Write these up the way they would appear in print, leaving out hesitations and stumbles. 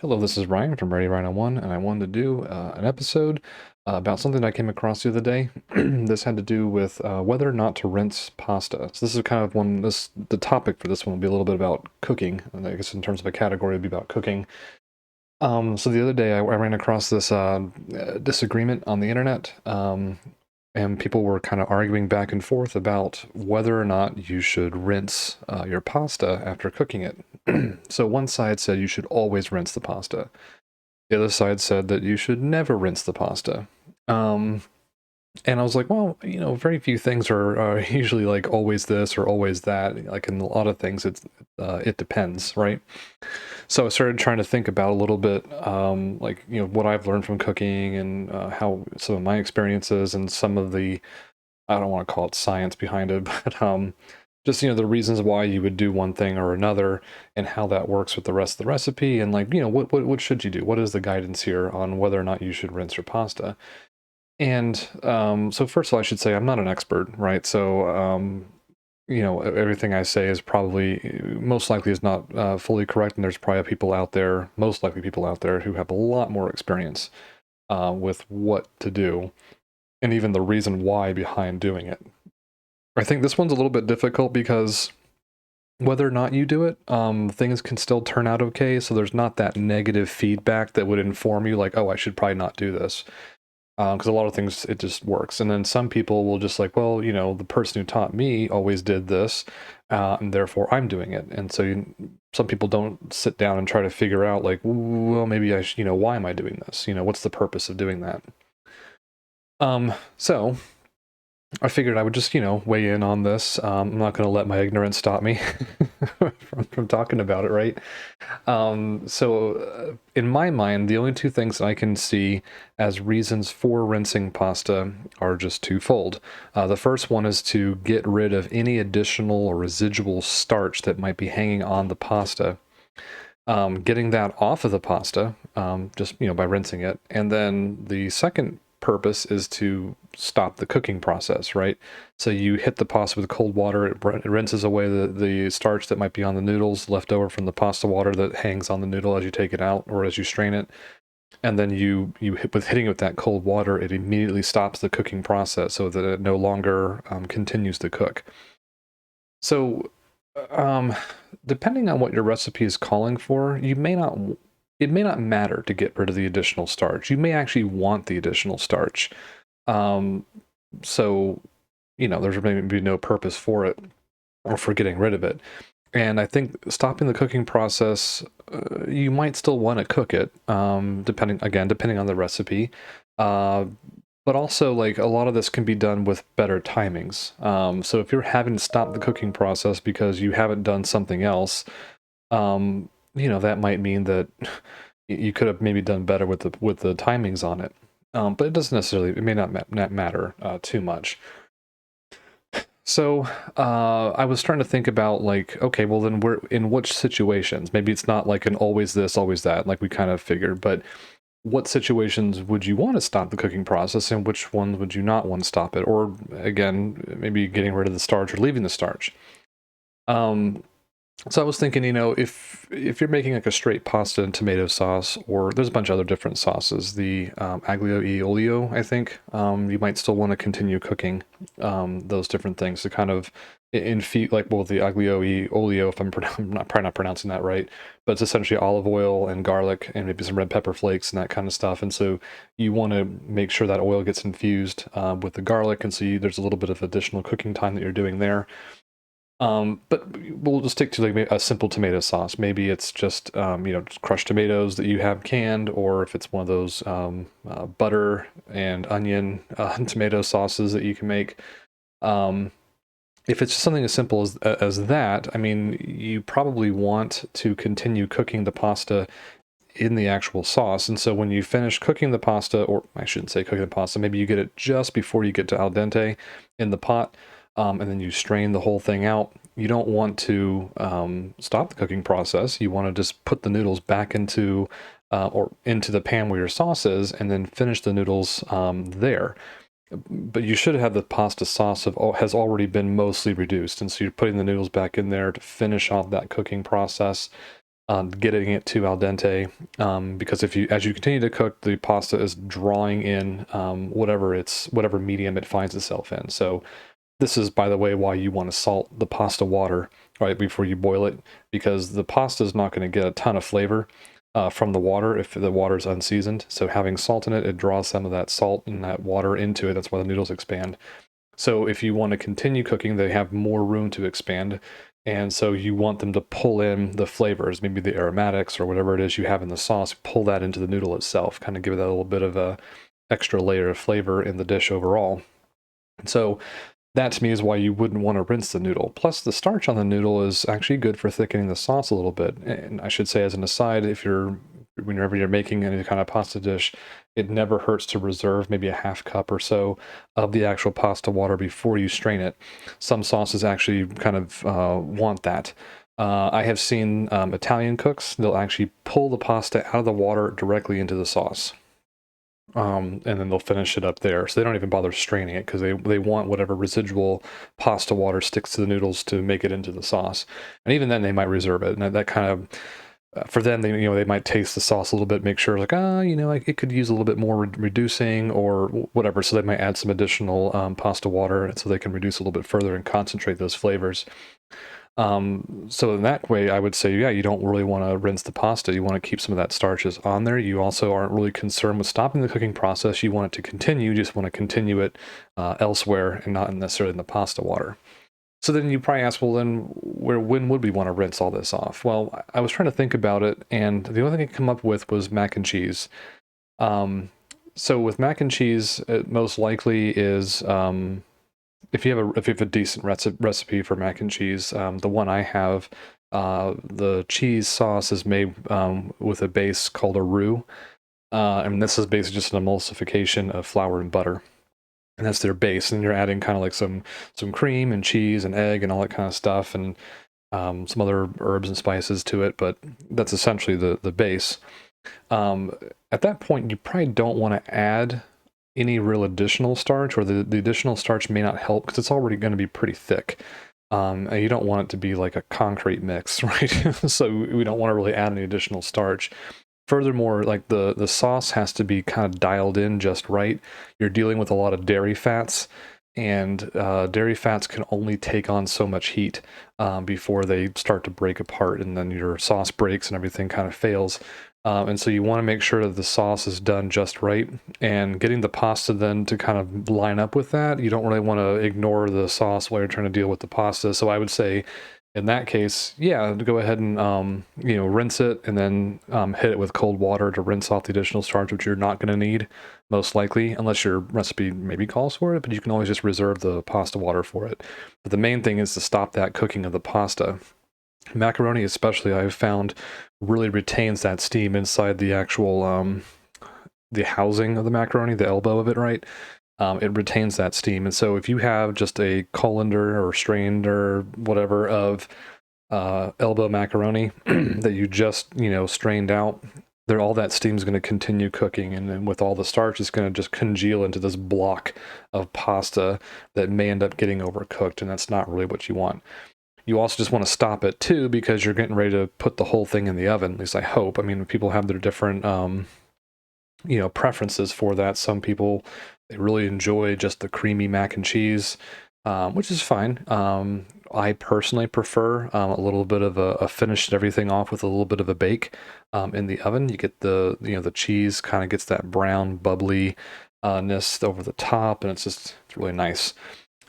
Hello, this is Ryan from Ready Rhino One, and I wanted to do an episode about something I came across the other day. This had to do with whether or not to rinse pasta. So this is kind of the topic for this one will be a little bit about cooking, and I guess in terms of a category, it'd be about cooking. So the other day I ran across this disagreement on the internet, and people were kind of arguing back and forth about whether or not you should rinse your pasta after cooking it. So one side said you should always rinse the pasta. The other side said that you should never rinse the pasta. Um, and I was like, well, very few things are usually like always this or always that. Like in a lot of things, it depends, right? So I started trying to think about a little bit, like what I've learned from cooking and how some of my experiences and some of the I don't want to call it science behind it, but just the reasons why you would do one thing or another and how that works with the rest of the recipe and like what should you do? What is the guidance here on whether or not you should rinse your pasta? And so first of all, I should say I'm not an expert, right? So everything I say is probably most likely is not fully correct, and there's probably people out there, most likely people out there who have a lot more experience with what to do and even the reason why behind doing it. I think this one's a little bit difficult because whether or not you do it, things can still turn out okay. So there's not that negative feedback that would inform you like, oh, I should probably not do this. Because a lot of things, it just works. And then some people will just like, well, the person who taught me always did this, and therefore I'm doing it. And so some people don't sit down and try to figure out like, well, maybe I should, why am I doing this? What's the purpose of doing that? So I figured I would just, weigh in on this. I'm not going to let my ignorance stop me from talking about it, right? In my mind, the only two things that I can see as reasons for rinsing pasta are just twofold. The first one is to get rid of any additional or residual starch that might be hanging on the pasta. Getting that off of the pasta, just by rinsing it. And then the second purpose is to stop the cooking process, right? So you hit the pasta with cold water, it rinses away the starch that might be on the noodles left over from the pasta water that hangs on the noodle as you take it out or as you strain it. And then with hitting it with that cold water, it immediately stops the cooking process so that it no longer continues to cook. So um, depending on what your recipe is calling for, it may not matter to get rid of the additional starch. You may actually want the additional starch. Um, so, there's maybe no purpose for it or for getting rid of it. And I think stopping the cooking process, you might still want to cook it, depending on the recipe. Uh, but also, like, a lot of this can be done with better timings. So if you're having to stop the cooking process because you haven't done something else, that might mean that you could have maybe done better with the timings on it. But it may not matter too much. So I was trying to think about like, okay, well then we're in which situations? Maybe it's not like an always this, always that, like we kind of figured, but what situations would you want to stop the cooking process and which ones would you not want to stop it? Or again, maybe getting rid of the starch or leaving the starch. So I was thinking, if you're making like a straight pasta and tomato sauce, or there's a bunch of other different sauces, the aglio e olio, I think, you might still want to continue cooking those different things to kind of infuse, like, well, the aglio e olio, if I'm probably not pronouncing that right, but it's essentially olive oil and garlic and maybe some red pepper flakes and that kind of stuff. And so you want to make sure that oil gets infused with the garlic, and so there's a little bit of additional cooking time that you're doing there. But we'll just stick to like a simple tomato sauce. Maybe it's just just crushed tomatoes that you have canned, or if it's one of those butter and onion tomato sauces that you can make. If it's just something as simple as that, I mean, you probably want to continue cooking the pasta in the actual sauce. And so when you finish cooking the pasta, or I shouldn't say cooking the pasta, maybe you get it just before you get to al dente in the pot. And then you strain the whole thing out. You don't want to stop the cooking process. You want to just put the noodles back into the pan where your sauce is, and then finish the noodles there. But you should have the pasta sauce has already been mostly reduced, and so you're putting the noodles back in there to finish off that cooking process. getting it to al dente, because as you continue to cook, the pasta is drawing in whatever medium it finds itself in. So this is, by the way, why you want to salt the pasta water right before you boil it, because the pasta is not going to get a ton of flavor from the water if the water is unseasoned. So having salt in it, it draws some of that salt and that water into it. That's why the noodles expand. So if you want to continue cooking, they have more room to expand. And so you want them to pull in the flavors, maybe the aromatics or whatever it is you have in the sauce, pull that into the noodle itself, kind of give it that little bit of a extra layer of flavor in the dish overall. And so that to me is why you wouldn't want to rinse the noodle. Plus the starch on the noodle is actually good for thickening the sauce a little bit. And I should say as an aside, whenever you're making any kind of pasta dish, it never hurts to reserve maybe a half cup or so of the actual pasta water before you strain it. Some sauces actually kind of want that. I have seen Italian cooks, they'll actually pull the pasta out of the water directly into the sauce. And then they'll finish it up there. So they don't even bother straining it because they want whatever residual pasta water sticks to the noodles to make it into the sauce. And even then they might reserve it. And that kind of, for them, they might taste the sauce a little bit, make sure like, like it could use a little bit more reducing or whatever. So they might add some additional pasta water so they can reduce a little bit further and concentrate those flavors. So in that way, I would say, yeah, you don't really want to rinse the pasta. You want to keep some of that starches on there. You also aren't really concerned with stopping the cooking process. You want it to continue. You just want to continue it elsewhere and not necessarily in the pasta water. So then you probably ask, well, then when would we want to rinse all this off? Well, I was trying to think about it, and the only thing I could come up with was mac and cheese. So with mac and cheese, it most likely is if you have a decent recipe for mac and cheese, the one I have, the cheese sauce is made with a base called a roux, and this is basically just an emulsification of flour and butter, and that's their base. And you're adding kind of like some cream and cheese and egg and all that kind of stuff, and some other herbs and spices to it, but that's essentially the base. At that point, you probably don't want to add any real additional starch, or the additional starch may not help because it's already going to be pretty thick. And you don't want it to be like a concrete mix, right? So we don't want to really add any additional starch. Furthermore, like the sauce has to be kind of dialed in just right. You're dealing with a lot of dairy fats, and dairy fats can only take on so much heat before they start to break apart, and then your sauce breaks and everything kind of fails. And so you want to make sure that the sauce is done just right, and getting the pasta then to kind of line up with that. You don't really want to ignore the sauce while you're trying to deal with the pasta. So I would say in that case, yeah, go ahead and, rinse it, and then hit it with cold water to rinse off the additional starch, which you're not going to need most likely, unless your recipe maybe calls for it, but you can always just reserve the pasta water for it. But the main thing is to stop that cooking of the pasta. Macaroni especially, I've found, really retains that steam inside the actual the housing of the macaroni, the elbow of it, right? It retains that steam. And so if you have just a colander or strained or whatever of elbow macaroni that you just, strained out, all that steam is going to continue cooking. And then with all the starch, it's going to just congeal into this block of pasta that may end up getting overcooked. And that's not really what you want. You also just want to stop it too, because you're getting ready to put the whole thing in the oven. At least I hope. I mean, people have their different, preferences for that. Some people, they really enjoy just the creamy mac and cheese, which is fine. I personally prefer a little bit of a finished everything off with a little bit of a bake in the oven. You get the cheese kind of gets that brown bubbly ness over the top, and it's really nice.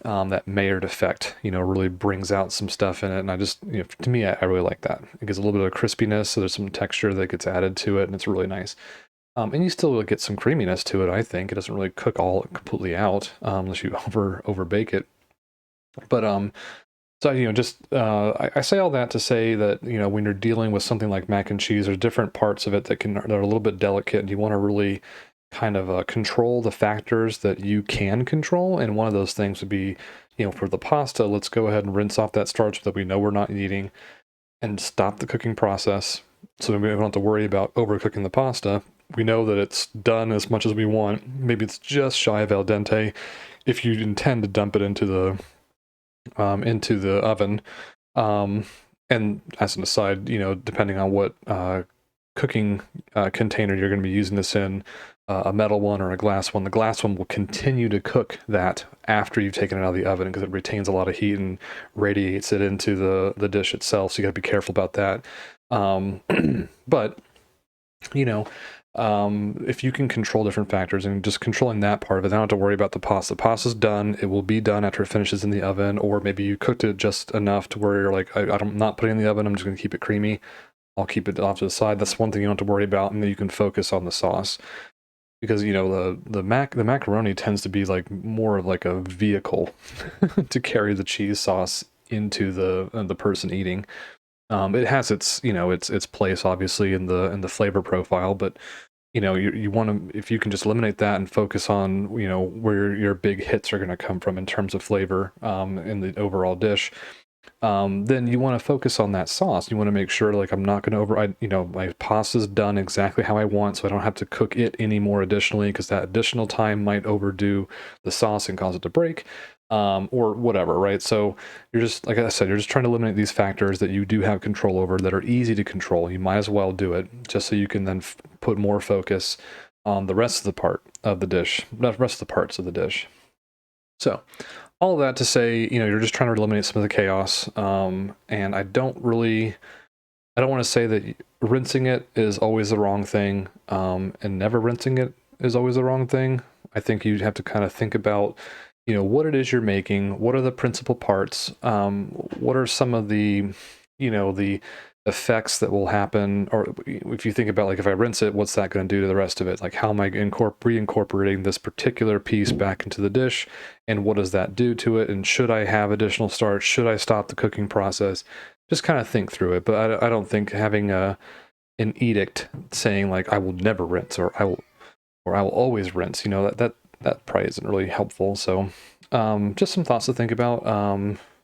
That Maillard effect, really brings out some stuff in it. And I just, to me, I really like that. It gives a little bit of crispiness, so there's some texture that gets added to it, and it's really nice. And you still get some creaminess to it, I think. It doesn't really cook all completely out, unless you over bake it. But, so, I say all that to say that, when you're dealing with something like mac and cheese, there's different parts of it that are a little bit delicate, and you want to really kind of control the factors that you can control. And one of those things would be, for the pasta, let's go ahead and rinse off that starch that we know we're not eating and stop the cooking process. So we don't have to worry about overcooking the pasta. We know that it's done as much as we want. Maybe it's just shy of al dente if you intend to dump it into the oven. And as an aside, depending on what cooking container you're going to be using this in, a metal one or a glass one, the glass one will continue to cook that after you've taken it out of the oven because it retains a lot of heat and radiates it into the dish itself. So you got to be careful about that. But, if you can control different factors and just controlling that part of it, I don't have to worry about the pasta. The pasta's done. It will be done after it finishes in the oven, or maybe you cooked it just enough to where you're like, I'm not putting it in the oven. I'm just going to keep it creamy. I'll keep it off to the side. That's one thing you don't have to worry about, and then you can focus on the sauce. Because the macaroni tends to be like more of like a vehicle to carry the cheese sauce into the person eating. It has its its place obviously in the flavor profile, but you want to, if you can just eliminate that and focus on where your big hits are going to come from in terms of flavor in the overall dish. Then you want to focus on that sauce. You want to make sure, like, I'm not going to my pasta's done exactly how I want, so I don't have to cook it any more additionally, because that additional time might overdo the sauce and cause it to break, or whatever, right? So you're just, like I said, you're just trying to eliminate these factors that you do have control over that are easy to control. You might as well do it just so you can then put more focus on the rest of the part of the dish, the rest of the parts of the dish. So all of that to say, you're just trying to eliminate some of the chaos. And I don't want to say that rinsing it is always the wrong thing, and never rinsing it is always the wrong thing. I think you have to kind of think about, what it is you're making, what are the principal parts, what are some of the, the effects that will happen, or if you think about, like, if I rinse it, what's that going to do to the rest of it? Like, how am I reincorporating this particular piece back into the dish, and what does that do to it? And should I have additional starch? Should I stop the cooking process? Just kind of think through it. But I don't think having an edict saying, like, I will never rinse, or I will always rinse, that probably isn't really helpful. So just some thoughts to think about.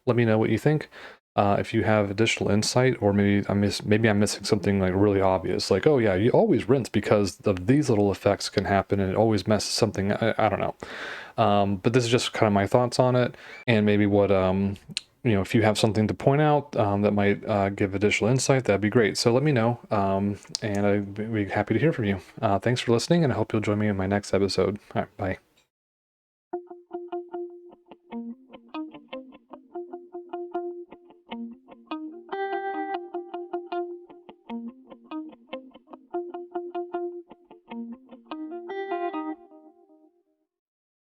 Let me know what you think. If you have additional insight, or maybe I'm missing something like really obvious, like, oh yeah, you always rinse because of these little effects can happen, and it always messes something. I don't know. But this is just kind of my thoughts on it, and maybe what if you have something to point out that might give additional insight, that'd be great. So let me know, and I'd be happy to hear from you. Thanks for listening, and I hope you'll join me in my next episode. All right, bye.